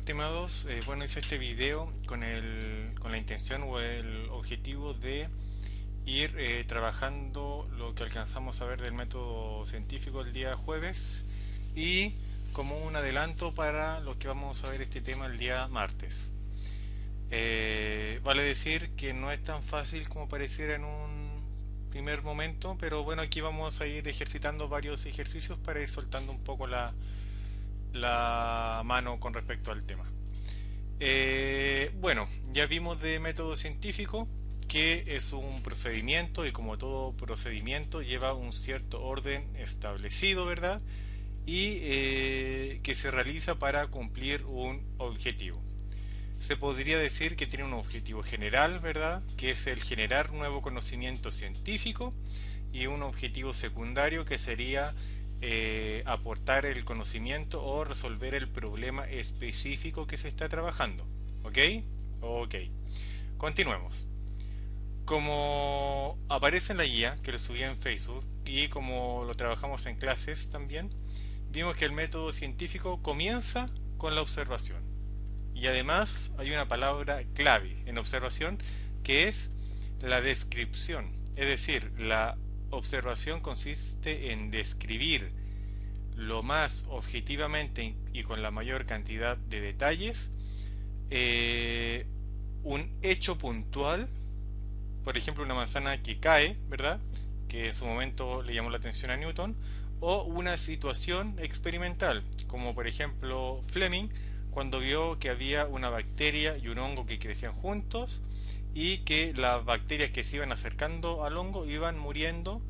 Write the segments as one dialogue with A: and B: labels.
A: estimados? Bueno, hice este video con la intención o el objetivo de ir trabajando lo que alcanzamos a ver del método científico el día jueves y como un adelanto para lo que vamos a ver este tema el día martes. Vale decir que no es tan fácil como pareciera en un primer momento, pero bueno, aquí vamos a ir ejercitando varios ejercicios para ir soltando un poco la mano con respecto al tema. Bueno, ya vimos de método científico que es un procedimiento y como todo procedimiento lleva un cierto orden establecido, ¿verdad? Y que se realiza para cumplir un objetivo. Se podría decir que tiene un objetivo general, ¿verdad? Que es el generar nuevo conocimiento científico y un objetivo secundario que sería aportar el conocimiento o resolver el problema específico que se está trabajando. ¿Ok? Ok. Continuemos. Como aparece en la guía que lo subí en Facebook y como lo trabajamos en clases también, vimos que el método científico comienza con la observación. Y además hay una palabra clave en observación que es la descripción. Es decir, la observación consiste en describir lo más objetivamente y con la mayor cantidad de detalles eh, un hecho puntual, por ejemplo una manzana que cae, ¿verdad? Que en su momento le llamó la atención a Newton, o una situación experimental, como por ejemplo Fleming cuando vio que había una bacteria y un hongo que crecían juntos y que las bacterias que se iban acercando al hongo iban muriendo.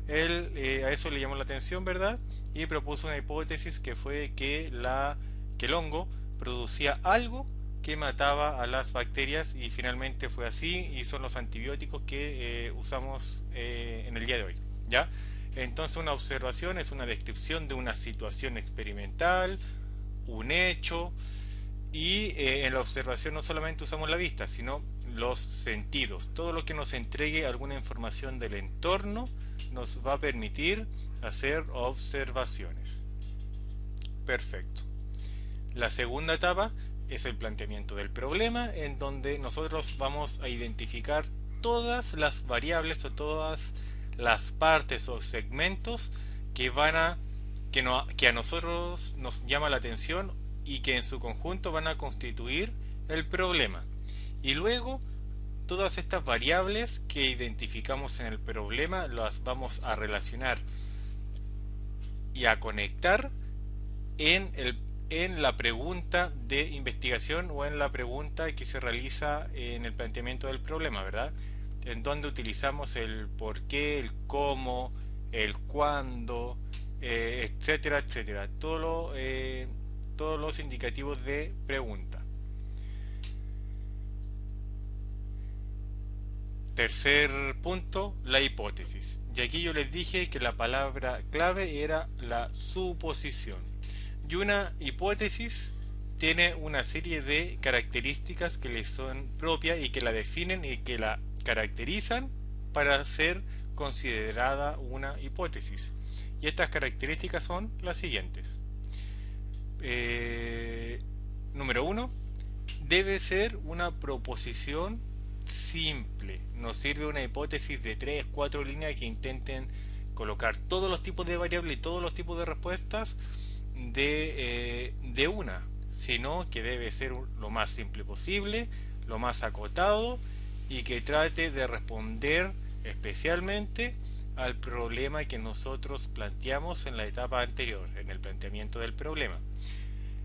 A: Él a eso le llamó la atención, ¿verdad? Y propuso una hipótesis que fue que el hongo producía algo que mataba a las bacterias y finalmente fue así y son los antibióticos que usamos en el día de hoy, ¿ya? Entonces una observación es una descripción de una situación experimental, un hecho, y en la observación no solamente usamos la vista, sino los sentidos. Todo lo que nos entregue alguna información del entorno nos va a permitir hacer observaciones. Perfecto. La segunda etapa es el planteamiento del problema, en donde nosotros vamos a identificar todas las variables o todas las partes o segmentos que van a que a nosotros nos llama la atención y que en su conjunto van a constituir el problema. Y luego todas estas variables que identificamos en el problema las vamos a relacionar y a conectar en la pregunta de investigación o en la pregunta que se realiza en el planteamiento del problema, ¿verdad? En donde utilizamos el por qué, el cómo, el cuándo, etcétera, etcétera. Todos los indicativos de pregunta. Tercer punto, la hipótesis. Y aquí yo les dije que la palabra clave era la suposición. Y una hipótesis tiene una serie de características que le son propias y que la definen y que la caracterizan para ser considerada una hipótesis. Y estas características son las siguientes. Número uno, debe ser una proposición simple. Nos sirve una hipótesis de 3, 4 líneas que intenten colocar todos los tipos de variables y todos los tipos de respuestas de una, sino que debe ser lo más simple posible, lo más acotado y que trate de responder especialmente al problema que nosotros planteamos en la etapa anterior, en el planteamiento del problema.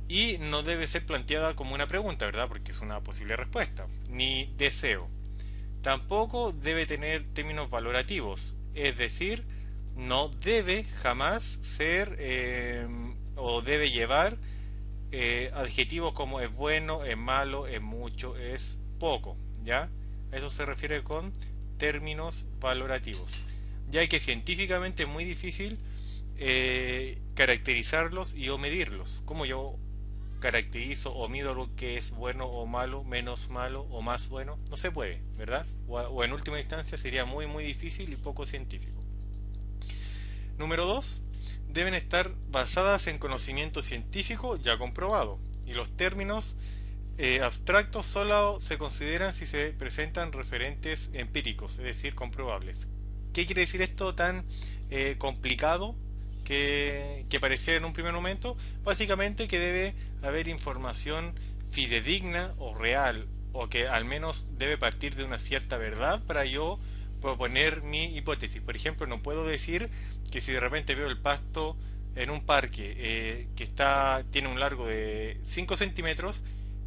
A: Y no debe ser planteada como una pregunta, ¿verdad? Porque es una posible respuesta, ni deseo. Tampoco debe tener términos valorativos, es decir, no debe jamás ser o debe llevar adjetivos como es bueno, es malo, es mucho, es poco, ¿ya? Eso se refiere con términos valorativos, ya que científicamente es muy difícil caracterizarlos y o medirlos. Como yo caracterizo o mido lo que es bueno o malo, menos malo o más bueno, no se puede, ¿verdad? O en última instancia sería muy difícil y poco científico. Número 2, deben estar basadas en conocimiento científico ya comprobado. y los términos abstractos solo se consideran si se presentan referentes empíricos, es decir, comprobables. ¿Qué quiere decir esto tan complicado que pareciera en un primer momento? Básicamente que debe haber información fidedigna o real, o que al menos debe partir de una cierta verdad para yo proponer mi hipótesis. Por ejemplo, no puedo decir que si de repente veo el pasto en un parque tiene un largo de 5 centímetros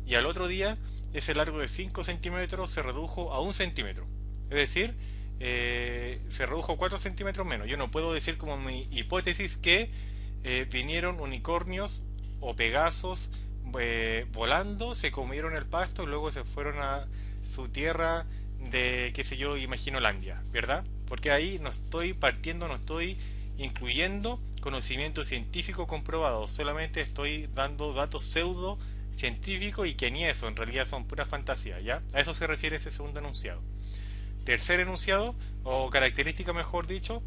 A: y al otro día ese largo de 5 centímetros se redujo a 1 centímetro. Es decir, se redujo 4 centímetros menos. Yo no puedo decir como mi hipótesis que vinieron unicornios o pegasos volando, se comieron el pasto y luego se fueron a su tierra de, qué sé yo, Imaginolandia, ¿verdad? Porque ahí no estoy partiendo, no estoy incluyendo conocimiento científico comprobado, solamente estoy dando datos pseudo científicos y que ni eso, en realidad son pura fantasía, ¿ya? A eso se refiere ese segundo enunciado. Tercer enunciado, o característica mejor dicho,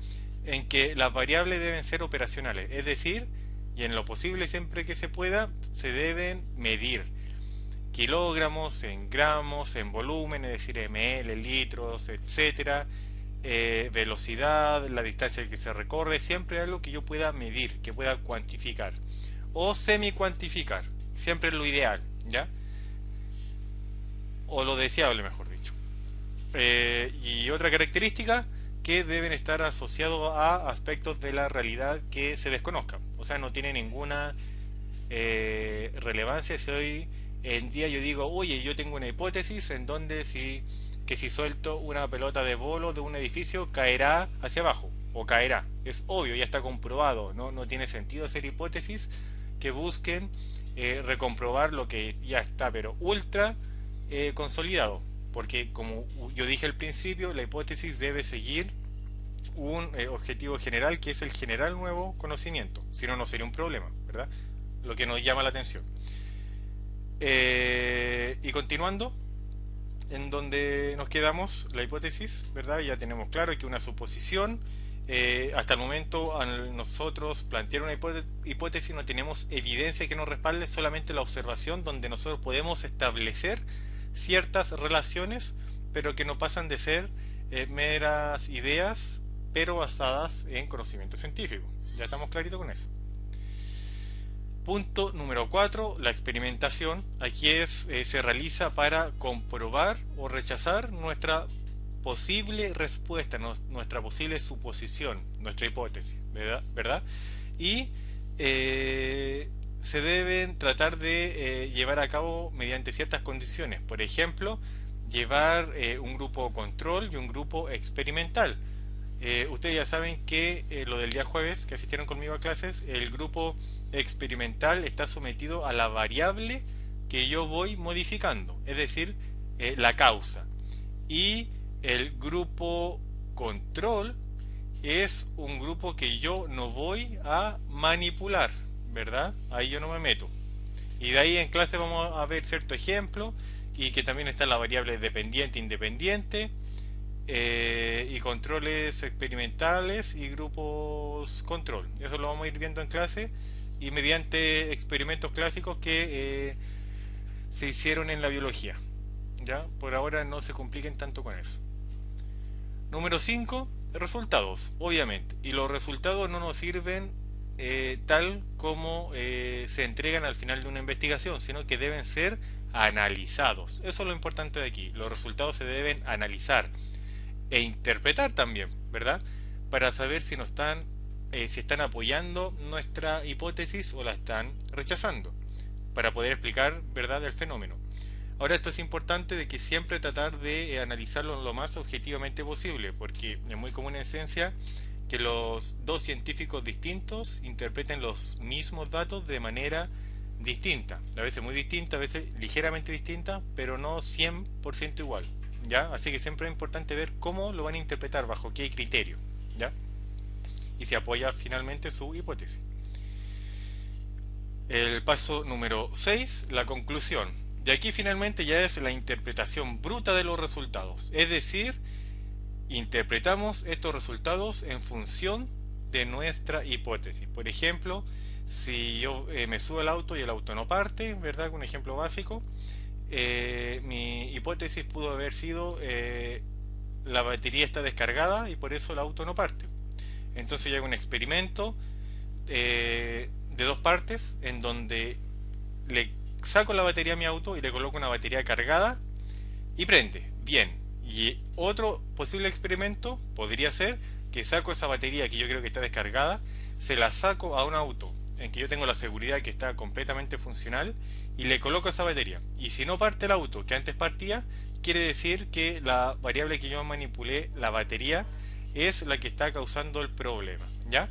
A: en que las variables deben ser operacionales, es decir, y en lo posible siempre que se pueda, se deben medir kilogramos, en gramos, en volumen, es decir, ml, litros, etcétera, velocidad, la distancia que se recorre, siempre algo que yo pueda medir, que pueda cuantificar o semi-cuantificar, siempre es lo ideal, ¿ya? O lo deseable, mejor dicho. Y otra característica, que deben estar asociados a aspectos de la realidad que se desconozcan, o sea, no tiene ninguna relevancia si hoy en día yo digo, oye, yo tengo una hipótesis en donde si suelto una pelota de bolo de un edificio caerá hacia abajo o caerá. Es obvio, ya está comprobado, no tiene sentido hacer hipótesis que busquen recomprobar lo que ya está, pero ultra consolidado. Porque como yo dije al principio, la hipótesis debe seguir un objetivo general que es el generar nuevo conocimiento. Si no, no sería un problema, ¿verdad? Lo que nos llama la atención. Y continuando, en donde nos quedamos, la hipótesis, ¿verdad? Ya tenemos claro que una suposición, hasta el momento al nosotros plantear una hipótesis no tenemos evidencia que nos respalde, solamente la observación donde nosotros podemos establecer ciertas relaciones, pero que no pasan de ser meras ideas, pero basadas en conocimiento científico. Ya estamos claritos con eso. Punto número 4, la experimentación. Aquí se realiza para comprobar o rechazar nuestra posible respuesta, nuestra posible suposición, nuestra hipótesis, ¿verdad? Y se deben tratar de llevar a cabo mediante ciertas condiciones. Por ejemplo, llevar un grupo control y un grupo experimental. Ustedes ya saben que lo del día jueves que asistieron conmigo a clases, el grupo experimental está sometido a la variable que yo voy modificando, es decir, la causa. Y el grupo control es un grupo que yo no voy a manipular, ¿verdad? Ahí yo no me meto. Y de ahí en clase vamos a ver cierto ejemplo, y que también está la variable dependiente e independiente, y controles experimentales y grupos control. Eso lo vamos a ir viendo en clase y mediante experimentos clásicos que se hicieron en la biología. ¿Ya? Por ahora no se compliquen tanto con eso. Número 5, resultados, obviamente. Y los resultados no nos sirven tal como se entregan al final de una investigación, sino que deben ser analizados. Eso es lo importante de aquí. Los resultados se deben analizar e interpretar también, ¿verdad? Para saber si están apoyando nuestra hipótesis o la están rechazando, para poder explicar, ¿verdad?, el fenómeno. Ahora, esto es importante de que siempre tratar de analizarlo lo más objetivamente posible, porque es muy común en ciencia que los dos científicos distintos interpreten los mismos datos de manera distinta, a veces muy distinta, a veces ligeramente distinta, pero no 100% igual, ¿ya? Así que siempre es importante ver cómo lo van a interpretar, bajo qué criterio, ¿ya? Y si apoya finalmente su hipótesis. El paso número 6, la conclusión. Y aquí finalmente ya es la interpretación bruta de los resultados, es decir, interpretamos estos resultados en función de nuestra hipótesis. Por ejemplo, Si yo me subo al auto y el auto no parte, ¿verdad? Un ejemplo básico, mi hipótesis pudo haber sido la batería está descargada y por eso el auto no parte. Entonces yo hago un experimento de dos partes en donde le saco la batería a mi auto y le coloco una batería cargada y prende. Bien. Y otro posible experimento podría ser que saco esa batería que yo creo que está descargada, se la saco a un auto en que yo tengo la seguridad que está completamente funcional y le coloco esa batería. Y si no parte el auto que antes partía, quiere decir que la variable que yo manipulé, la batería, es la que está causando el problema, ¿ya?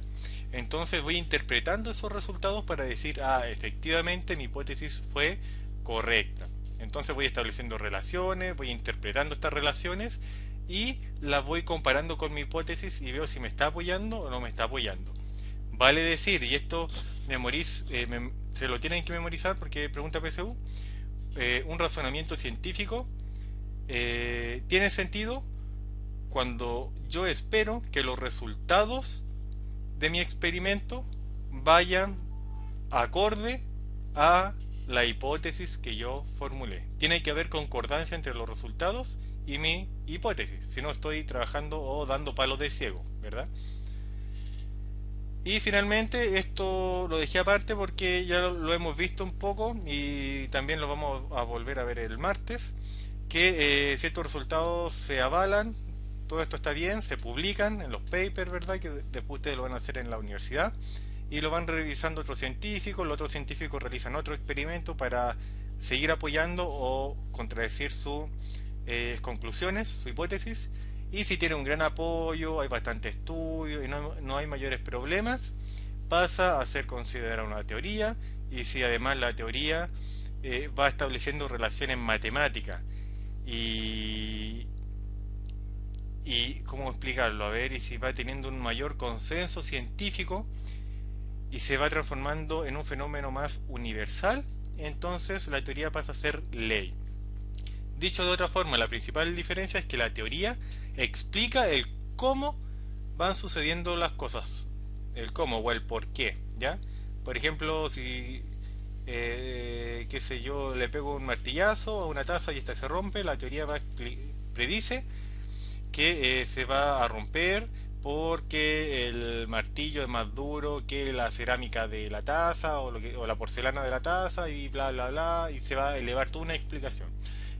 A: Entonces voy interpretando esos resultados para decir, ah, efectivamente mi hipótesis fue correcta. Entonces voy estableciendo relaciones, voy interpretando estas relaciones y las voy comparando con mi hipótesis y veo si me está apoyando o no me está apoyando. Vale decir, y esto se lo tienen que memorizar porque pregunta PSU, un razonamiento científico tiene sentido cuando yo espero que los resultados de mi experimento vayan acorde a la hipótesis que yo formulé. Tiene que haber concordancia entre los resultados y mi hipótesis, si no estoy trabajando o dando palos de ciego, ¿verdad? Y finalmente esto lo dejé aparte porque ya lo hemos visto un poco y también lo vamos a volver a ver el martes, que ciertos resultados se avalan, todo esto está bien, se publican en los papers, ¿verdad? Que después ustedes lo van a hacer en la universidad y lo van revisando otros científicos, los otros científicos realizan otro experimento para seguir apoyando o contradecir sus conclusiones, su hipótesis. Y si tiene un gran apoyo, hay bastante estudio y no hay mayores problemas, pasa a ser considerada una teoría. Y si además la teoría va estableciendo relaciones matemáticas y, ¿cómo explicarlo? A ver, y si va teniendo un mayor consenso científico y se va transformando en un fenómeno más universal, entonces la teoría pasa a ser ley. Dicho de otra forma, la principal diferencia es que la teoría explica el cómo van sucediendo las cosas, el cómo o el por qué, ¿ya? Por ejemplo, si, qué sé yo, le pego un martillazo a una taza y esta se rompe, la teoría predice que se va a romper porque el martillo es más duro que la cerámica de la taza o la porcelana de la taza y bla bla bla y se va a elevar toda una explicación.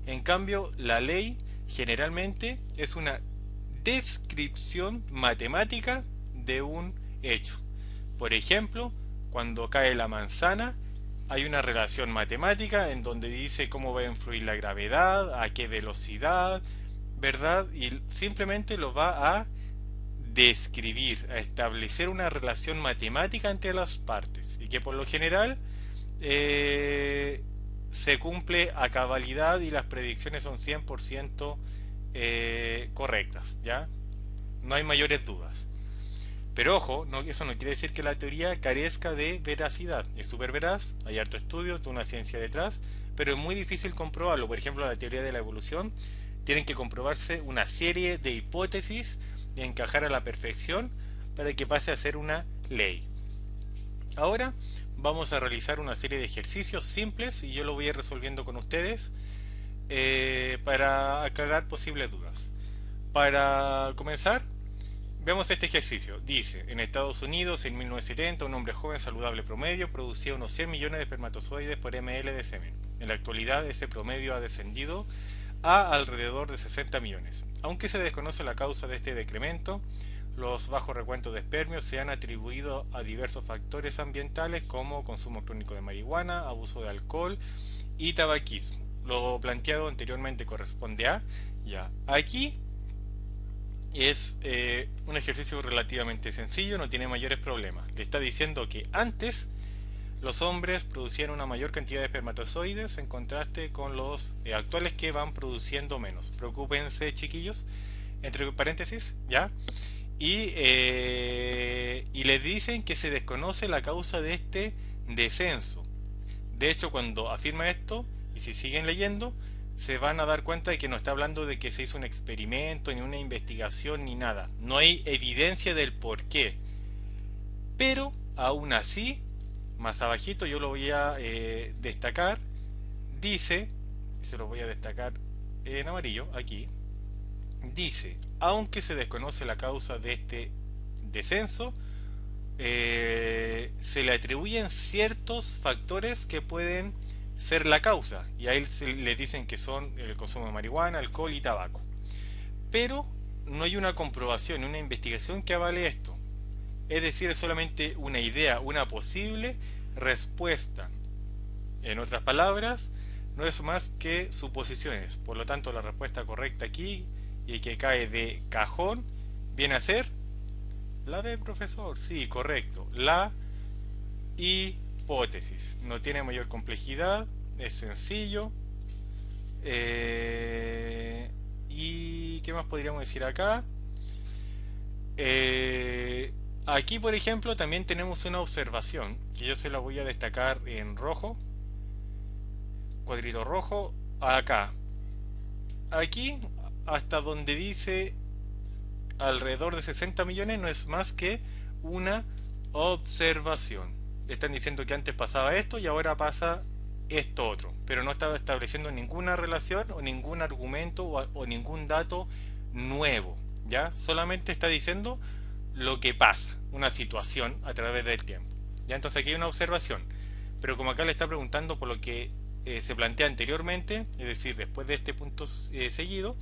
A: En cambio, la ley generalmente es una descripción matemática de un hecho. Por ejemplo, cuando cae la manzana, hay una relación matemática en donde dice cómo va a influir la gravedad, a qué velocidad, ¿verdad? Y simplemente lo va a describir, a establecer una relación matemática entre las partes y que por lo general se cumple a cabalidad y las predicciones son 100% correctas, ¿ya? No hay mayores dudas. Pero ojo, eso no quiere decir que la teoría carezca de veracidad. Es súper veraz, hay harto estudio, toda una ciencia detrás, pero es muy difícil comprobarlo. Por ejemplo, la teoría de la evolución, tienen que comprobarse una serie de hipótesis y encajar a la perfección para que pase a ser una ley. Ahora vamos a realizar una serie de ejercicios simples y yo lo voy a ir resolviendo con ustedes para aclarar posibles dudas. Para comenzar, veamos este ejercicio. Dice, en Estados Unidos en 1970 un hombre joven saludable promedio producía unos 100 millones de espermatozoides por ml de semen. En la actualidad ese promedio ha descendido a alrededor de 60 millones. Aunque se desconoce la causa de este decremento, los bajos recuentos de espermios se han atribuido a diversos factores ambientales como consumo crónico de marihuana, abuso de alcohol y tabaquismo. Lo planteado anteriormente corresponde a ya. Aquí es un ejercicio relativamente sencillo, no tiene mayores problemas. Le está diciendo que antes los hombres producían una mayor cantidad de espermatozoides en contraste con los actuales que van produciendo menos. Preocúpense, chiquillos, entre paréntesis, ¿ya? Y les dicen que se desconoce la causa de este descenso. De hecho, cuando afirma esto, y si siguen leyendo, se van a dar cuenta de que no está hablando de que se hizo un experimento, ni una investigación, ni nada. No hay evidencia del por qué. Pero, aún así, más abajito yo lo voy a destacar, dice, se lo voy a destacar en amarillo aquí, dice, aunque se desconoce la causa de este descenso, se le atribuyen ciertos factores que pueden ser la causa, y a él le dicen que son el consumo de marihuana, alcohol y tabaco. Pero no hay una comprobación, una investigación que avale esto. Es decir, es solamente una idea, una posible respuesta. En otras palabras, no es más que suposiciones. Por lo tanto, la respuesta correcta aquí y que cae de cajón viene a ser la de profesor. Sí, correcto. La hipótesis. No tiene mayor complejidad, es sencillo. ¿Y qué más podríamos decir acá? Aquí, por ejemplo, también tenemos una observación que yo se la voy a destacar en rojo, cuadrito rojo, acá. Aquí, hasta donde dice alrededor de 60 millones, no es más que una observación. Están diciendo que antes pasaba esto y ahora pasa esto otro, pero no estaba estableciendo ninguna relación o ningún argumento o ningún dato nuevo, ¿ya? Solamente está diciendo lo que pasa, una situación a través del tiempo. ¿Ya? Entonces aquí hay una observación, pero como acá le está preguntando por lo que se plantea anteriormente, es decir, después de este punto seguido,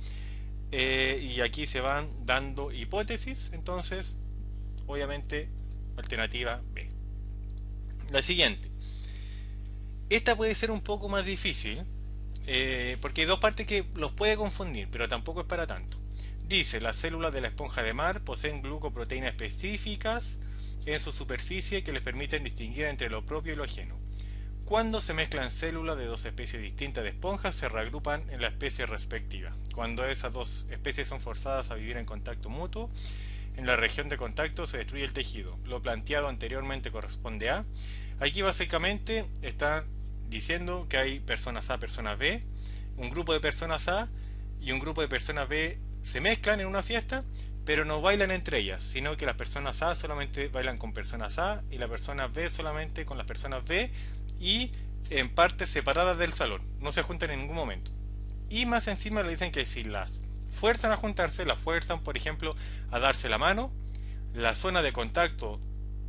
A: y aquí se van dando hipótesis, entonces, obviamente, alternativa B. La siguiente. Esta puede ser un poco más difícil, porque hay dos partes que los puede confundir, pero tampoco es para tanto. Dice, las células de la esponja de mar poseen glucoproteínas específicas en su superficie que les permiten distinguir entre lo propio y lo ajeno. Cuando se mezclan células de dos especies distintas de esponjas, se reagrupan en la especie respectiva. Cuando esas dos especies son forzadas a vivir en contacto mutuo, en la región de contacto se destruye el tejido. Lo planteado anteriormente corresponde a... Aquí básicamente está diciendo que hay personas A, personas B, un grupo de personas A y un grupo de personas B se mezclan en una fiesta, pero no bailan entre ellas, sino que las personas A solamente bailan con personas A y las personas B solamente con las personas B y en partes separadas del salón, no se juntan en ningún momento. Y más encima le dicen que si las fuerzan a juntarse, las fuerzan por ejemplo a darse la mano, la zona de contacto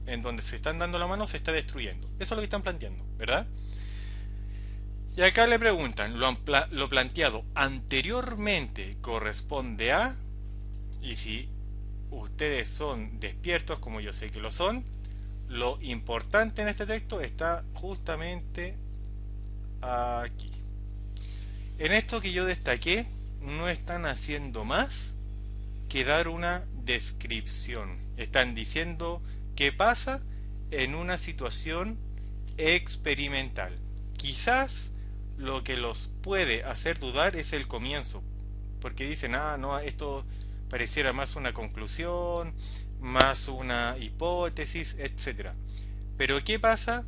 A: en donde se están dando la mano se está destruyendo. Eso es lo que están planteando, ¿verdad? Y acá le preguntan, lo planteado anteriormente corresponde a, y si ustedes son despiertos, como yo sé que lo son, lo importante en este texto está justamente aquí. En esto que yo destaqué, no están haciendo más que dar una descripción. Están diciendo qué pasa en una situación experimental. Quizás lo que los puede hacer dudar es el comienzo, porque dicen, no, esto pareciera más una conclusión, más una hipótesis, etcétera. Pero ¿qué pasa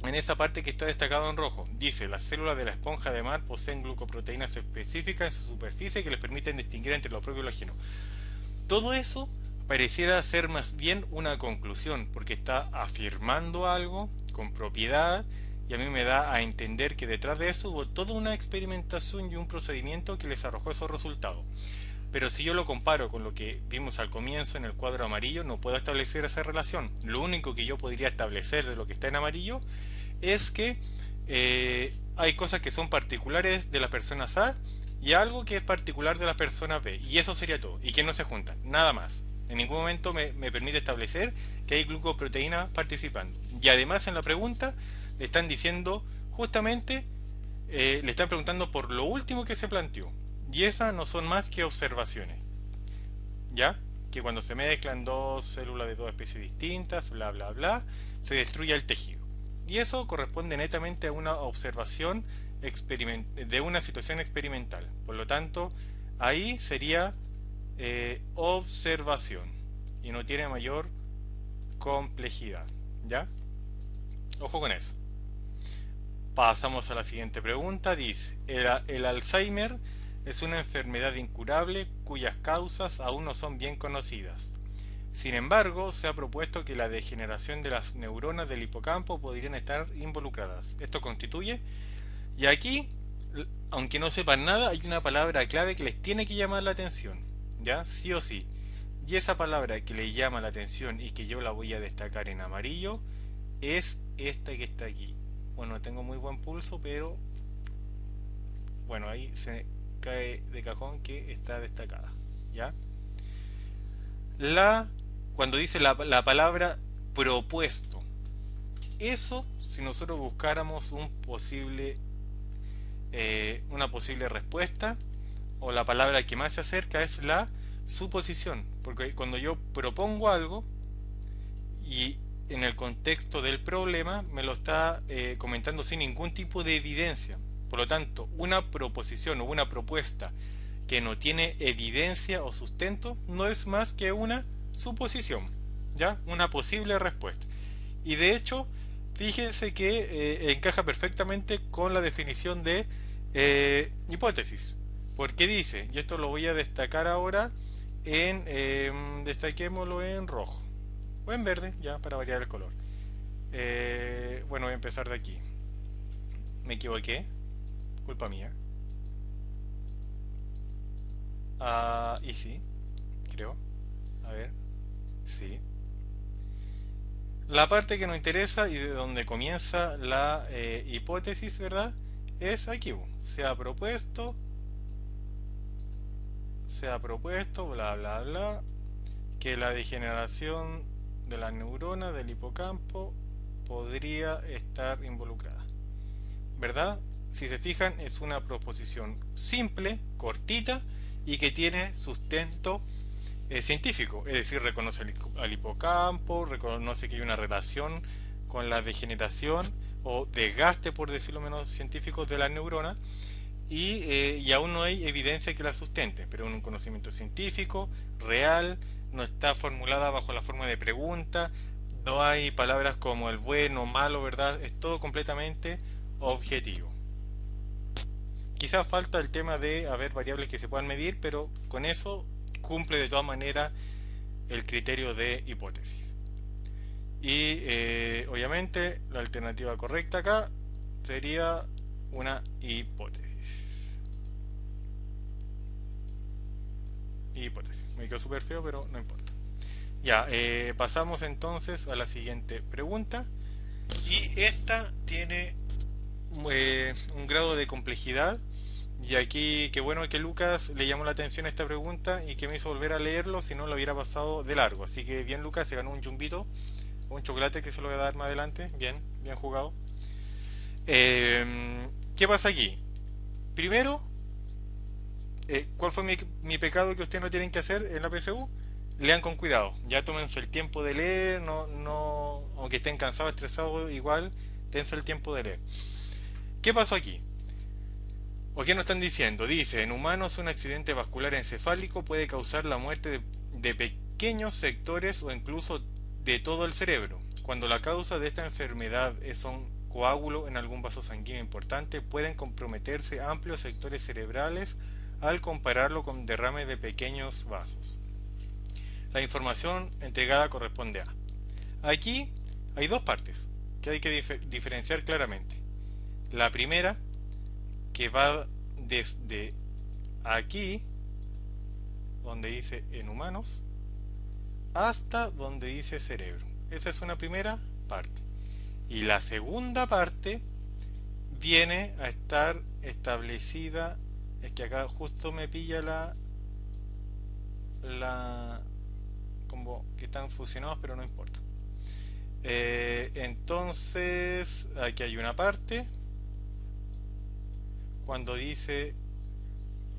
A: en esa parte que está destacado en rojo? Dice, las células de la esponja de mar poseen glucoproteínas específicas en su superficie que les permiten distinguir entre lo propio y lo ajeno. Todo eso pareciera ser más bien una conclusión, porque está afirmando algo con propiedad, y a mí me da a entender que detrás de eso hubo toda una experimentación y un procedimiento que les arrojó esos resultados. Pero si yo lo comparo con lo que vimos al comienzo en el cuadro amarillo, no puedo establecer esa relación. Lo único que yo podría establecer de lo que está en amarillo es que hay cosas que son particulares de las personas A y algo que es particular de las personas B. Y eso sería todo. Y que no se juntan. Nada más. En ningún momento me permite establecer que hay glucoproteínas participando. Y además en la pregunta le están diciendo justamente, le están preguntando por lo último que se planteó. Y esas no son más que observaciones. ¿Ya? Que cuando se mezclan dos células de dos especies distintas, bla bla bla, se destruye el tejido. Y eso corresponde netamente a una observación de una situación experimental. Por lo tanto, ahí sería observación. Y no tiene mayor complejidad. ¿Ya? Ojo con eso. Pasamos a la siguiente pregunta. Dice, el Alzheimer es una enfermedad incurable cuyas causas aún no son bien conocidas. Sin embargo, se ha propuesto que la degeneración de las neuronas del hipocampo podrían estar involucradas. Esto constituye, y aquí, aunque no sepan nada, hay una palabra clave que les tiene que llamar la atención, ¿ya? Sí o sí. Y esa palabra que le llama la atención y que yo la voy a destacar en amarillo es esta que está aquí. Bueno, tengo muy buen pulso, pero bueno, ahí se cae de cajón que está destacada, ¿ya? La, cuando dice la palabra propuesto, eso si nosotros buscáramos una posible respuesta, o la palabra que más se acerca es la suposición, porque cuando yo propongo algo y en el contexto del problema me lo está comentando sin ningún tipo de evidencia. Por lo tanto, una proposición o una propuesta que no tiene evidencia o sustento no es más que una suposición, ¿ya? Una posible respuesta. Y de hecho, fíjense que encaja perfectamente con la definición de hipótesis. Porque dice, y esto lo voy a destacar ahora destaquémoslo en rojo o en verde, ya para variar el color. Bueno, voy a empezar de aquí. Me equivoqué, culpa mía. Y sí, creo. A ver, sí. La parte que nos interesa y de donde comienza la hipótesis, ¿verdad? Es aquí. Se ha propuesto, bla, bla, bla, que la degeneración de las neuronas del hipocampo podría estar involucrada. ¿Verdad? Si se fijan, es una proposición simple, cortita y que tiene sustento científico, es decir, reconoce al hipocampo, reconoce que hay una relación con la degeneración o desgaste, por decirlo menos científico, de las neuronas y aún no hay evidencia que la sustente, pero es un conocimiento científico, real, no está formulada bajo la forma de pregunta, no hay palabras como el bueno, malo, ¿verdad? Es todo completamente objetivo. Quizás falta el tema de haber variables que se puedan medir, pero con eso cumple de todas maneras el criterio de hipótesis. Y obviamente la alternativa correcta acá sería una hipótesis. Hipótesis. Me quedó súper feo, pero no importa. Ya, pasamos entonces a la siguiente pregunta. Y esta tiene un grado de complejidad. Y aquí, qué bueno que Lucas le llamó la atención a esta pregunta y que me hizo volver a leerlo, si no lo hubiera pasado de largo. Así que bien, Lucas, se ganó un yumbito, un chocolate que se lo voy a dar más adelante. Bien, bien jugado. ¿Qué pasa aquí? Primero, ¿cuál fue mi pecado que ustedes no tienen que hacer en la PSU? Lean con cuidado, ya tómense el tiempo de leer, aunque estén cansados, estresados, igual, dense el tiempo de leer. ¿Qué pasó aquí? ¿O qué nos están diciendo? Dice, en humanos un accidente vascular encefálico puede causar la muerte de pequeños sectores o incluso de todo el cerebro. Cuando la causa de esta enfermedad es un coágulo en algún vaso sanguíneo importante, pueden comprometerse amplios sectores cerebrales al compararlo con derrames de pequeños vasos. La información entregada corresponde a. Aquí hay dos partes que hay que diferenciar claramente. La primera, que va desde aquí, donde dice en humanos, hasta donde dice cerebro. Esa es una primera parte. Y la segunda parte viene a estar establecida, es que acá justo me pilla como que están fusionados, pero no importa. Entonces, aquí hay una parte cuando dice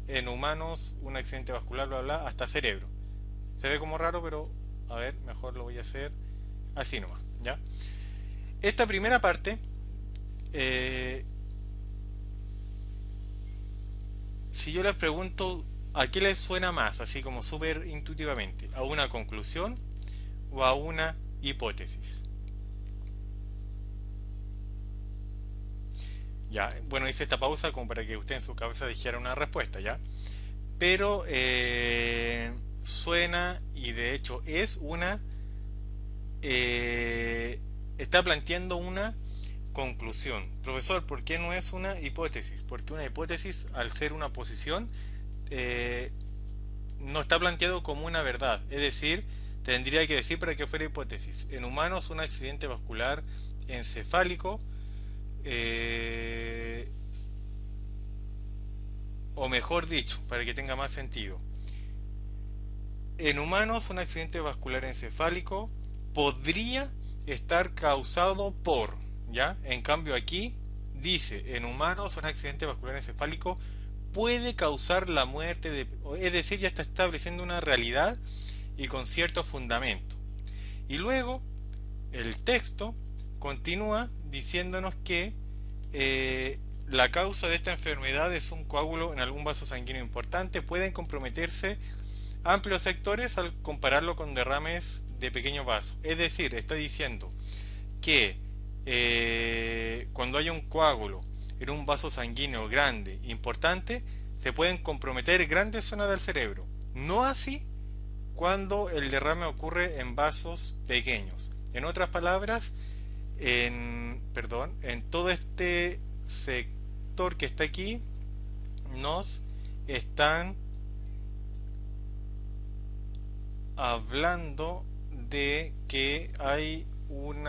A: en humanos un accidente vascular, bla bla, hasta cerebro. Se ve como raro, pero a ver, mejor lo voy a hacer así nomás, ¿ya? Esta primera parte, si yo les pregunto a qué les suena más, así como súper intuitivamente, a una conclusión o a una hipótesis. Ya, bueno, hice esta pausa como para que usted en su cabeza dijera una respuesta, ¿ya? Pero suena y de hecho es una, eh, está planteando una conclusión. Profesor, ¿por qué no es una hipótesis? Porque una hipótesis, al ser una posición, eh, no está planteado como una verdad. Es decir, tendría que decir para que fuera hipótesis. En humanos, un accidente vascular encefálico, eh, o mejor dicho, para que tenga más sentido. En humanos, un accidente vascular encefálico podría estar causado por, ¿ya? En cambio aquí dice, en humanos, un accidente vascular encefálico puede causar la muerte de... Es decir, ya está estableciendo una realidad y con cierto fundamento. Y luego, el texto continúa diciéndonos que la causa de esta enfermedad es un coágulo en algún vaso sanguíneo importante. Pueden comprometerse amplios sectores al compararlo con derrames de pequeños vasos. Es decir, está diciendo que cuando hay un coágulo en un vaso sanguíneo grande, importante, se pueden comprometer grandes zonas del cerebro. No así cuando el derrame ocurre en vasos pequeños. En otras palabras, en todo este sector que está aquí, nos están hablando de que hay un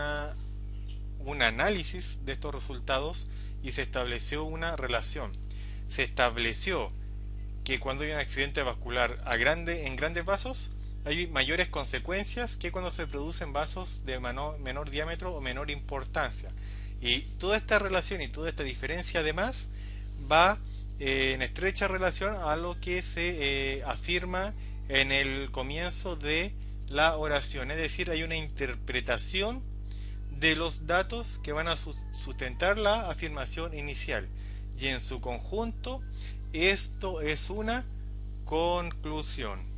A: análisis de estos resultados y se estableció una relación. Se estableció que cuando hay un accidente vascular en grandes vasos, hay mayores consecuencias que cuando se producen vasos de menor diámetro o menor importancia. Y toda esta relación y toda esta diferencia además va en estrecha relación a lo que se afirma en el comienzo de la oración. Es decir, hay una interpretación de los datos que van a sustentar la afirmación inicial. Y en su conjunto, esto es una conclusión.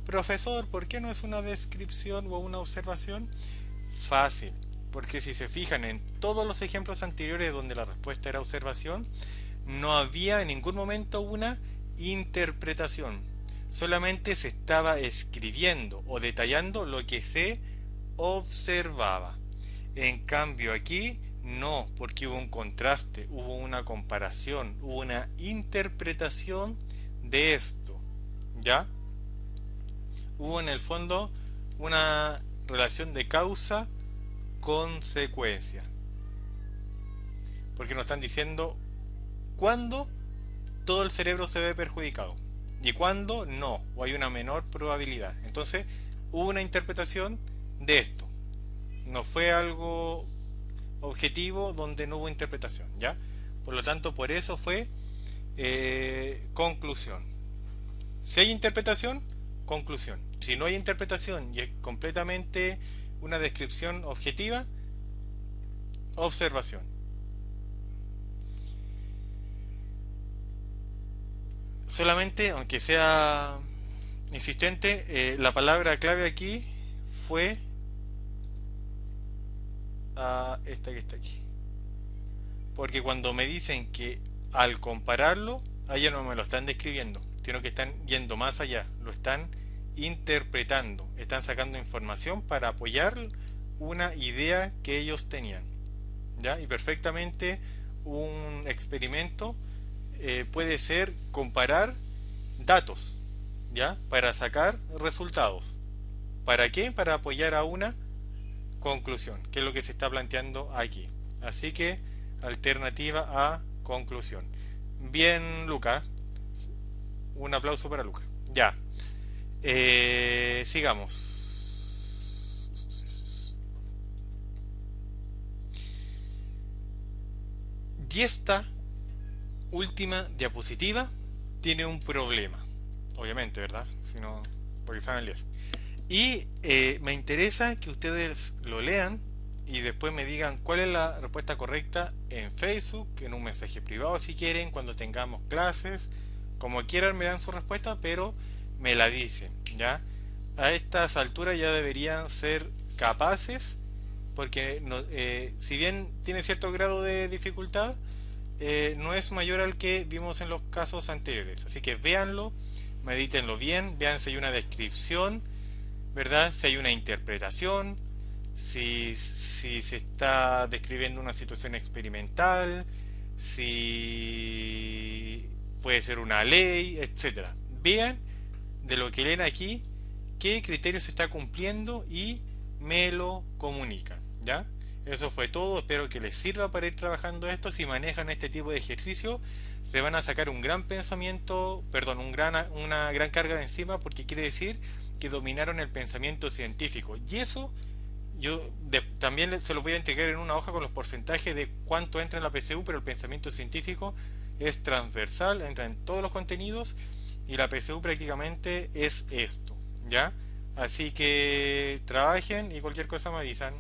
A: Profesor, ¿por qué no es una descripción o una observación? Fácil, porque si se fijan en todos los ejemplos anteriores donde la respuesta era observación, no había en ningún momento una interpretación. Solamente se estaba escribiendo o detallando lo que se observaba. En cambio aquí no, porque hubo un contraste, hubo una comparación, hubo una interpretación de esto. ¿Ya? Hubo en el fondo una relación de causa-consecuencia. Porque nos están diciendo cuándo todo el cerebro se ve perjudicado y cuándo no, o hay una menor probabilidad. Entonces hubo una interpretación de esto. No fue algo objetivo donde no hubo interpretación, ¿ya? Por lo tanto, por eso fue conclusión. Si hay interpretación, conclusión. Si no hay interpretación y es completamente una descripción objetiva, observación. Solamente, aunque sea insistente, la palabra clave aquí fue esta que está aquí. Porque cuando me dicen que al compararlo, a ella no me lo están describiendo, sino que están yendo más allá, lo están interpretando, están sacando información para apoyar una idea que ellos tenían. ¿Ya? Y perfectamente un experimento puede ser comparar datos, ¿ya? Para sacar resultados. ¿Para qué? Para apoyar a una conclusión, que es lo que se está planteando aquí. Así que alternativa a conclusión. Bien, Luca. Un aplauso para Luca. Ya. Sigamos. Y esta última diapositiva tiene un problema. Obviamente, ¿verdad? Si no, porque saben leer. Y me interesa que ustedes lo lean y después me digan cuál es la respuesta correcta en Facebook, en un mensaje privado si quieren, cuando tengamos clases, como quieran me dan su respuesta, pero me la dicen, ¿ya? A estas alturas ya deberían ser capaces, porque no, si bien tiene cierto grado de dificultad, no es mayor al que vimos en los casos anteriores. Así que véanlo, medítenlo bien, vean si hay una descripción, ¿verdad? Si hay una interpretación, si se está describiendo una situación experimental, si puede ser una ley, etcétera. Vean de lo que leen aquí qué criterio se está cumpliendo y me lo comunican, ¿ya? Eso fue todo, espero que les sirva para ir trabajando esto. Si manejan este tipo de ejercicio, se van a sacar un gran pensamiento, perdón, una gran carga de encima, porque quiere decir que dominaron el pensamiento científico. Y eso también se los voy a integrar en una hoja con los porcentajes de cuánto entra en la PSU, pero el pensamiento científico es transversal, entra en todos los contenidos y la PSU prácticamente es esto, ¿ya? Así que trabajen y cualquier cosa me avisan.